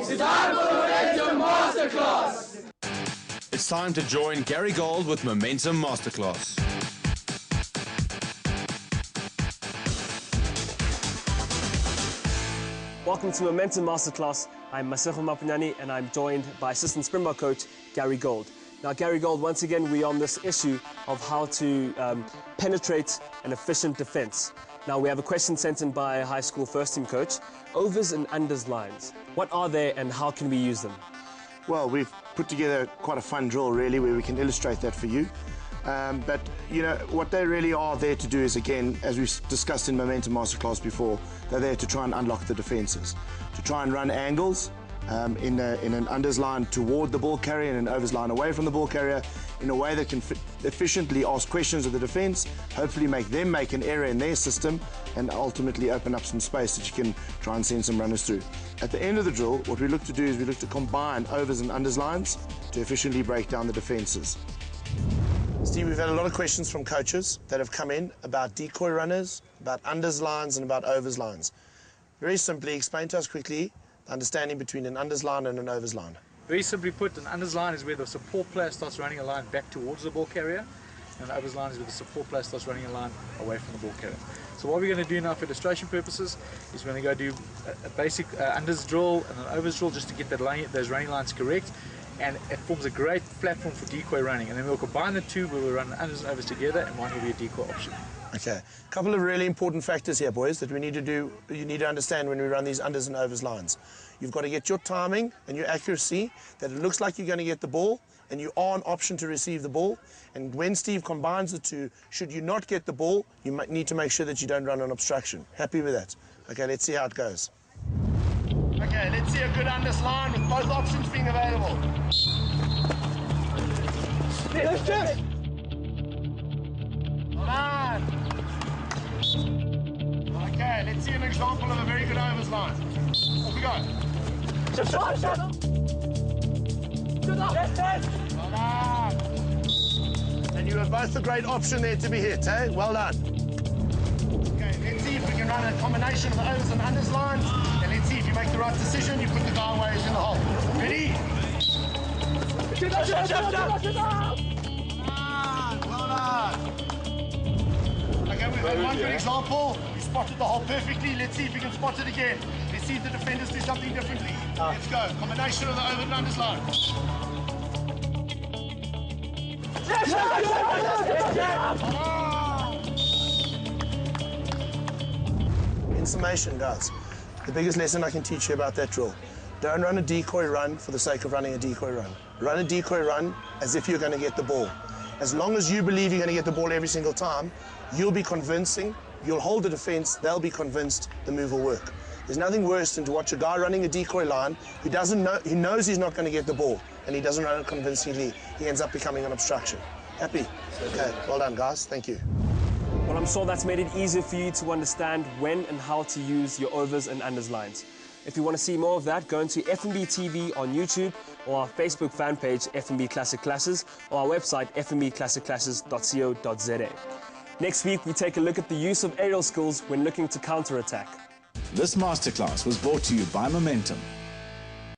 It's time for the Momentum Masterclass! It's time to join Gary Gold with Momentum Masterclass. Welcome to Momentum Masterclass. I'm Masefo Mapunyani and I'm joined by assistant Springbok coach Gary Gold. Now Gary Gold, once again we're on this issue of how to penetrate an efficient defence. Now we have a question sent in by a high school first team coach. Overs and unders lines. What are they and how can we use them? Well, we've put together quite a fun drill really where we can illustrate that for you. But you know what they really are there to do is, again, as we discussed in Momentum Masterclass before, they're there to try and unlock the defences, to try and run angles in an unders line toward the ball carrier and an overs line away from the ball carrier in a way that can efficiently ask questions of the defence, hopefully make them make an error in their system and ultimately open up some space that you can try and send some runners through. At the end of the drill, what we look to do is we look to combine overs and unders lines to efficiently break down the defences. Steve, we've had a lot of questions from coaches that have come in about decoy runners, about unders lines and about overs lines. Very simply, explain to us quickly the understanding between an unders line and an overs line. Very simply put, an unders line is where the support player starts running a line back towards the ball carrier, and an overs line is where the support player starts running a line away from the ball carrier. So what we're going to do now for illustration purposes is we're going to go do a basic unders drill and an overs drill just to get those running lines correct. And it forms a great platform for decoy running. And then we'll combine the two where we'll run unders and overs together, and one will be a decoy option. Okay, a couple of really important factors here, boys, that we need to do, you need to understand when we run these unders and overs lines. You've got to get your timing and your accuracy, that it looks like you're going to get the ball, and you are an option to receive the ball. And when Steve combines the two, should you not get the ball, you might need to make sure that you don't run an obstruction. Happy with that? Okay, let's see how it goes. Okay, let's see a good unders line with both options being available. Let's do it! Line. Okay, let's see an example of a very good overs line. Off we go. Well done. And you have both a great option there to be hit, eh? Well done. Okay, let's see if we can run a combination of the overs and unders lines. And let's see if you make the right decision, you put the guy away in the hole. Ready? Well done. Okay, we've had one good example. We spotted the hole perfectly. Let's see if we can spot it again. Let's see if the defenders do something differently. Let's go. Combination of the over and unders line. In summation, guys, the biggest lesson I can teach you about that drill: don't run a decoy run for the sake of running a decoy run. Run a decoy run as if you're going to get the ball. As long as you believe you're going to get the ball every single time, you'll be convincing, you'll hold the defense, they'll be convinced the move will work. There's nothing worse than to watch a guy running a decoy line who doesn't know, he knows he's not going to get the ball, and he doesn't run it convincingly. He ends up becoming an obstruction. Happy? Okay, well done, guys. Thank you. Well, I'm sure that's made it easier for you to understand when and how to use your overs and unders lines. If you want to see more of that, go into FNB TV on YouTube or our Facebook fan page, FNB Classic Classes, or our website, fnbclassicclasses.co.za. Next week, we take a look at the use of aerial skills when looking to counter-attack. This masterclass was brought to you by Momentum.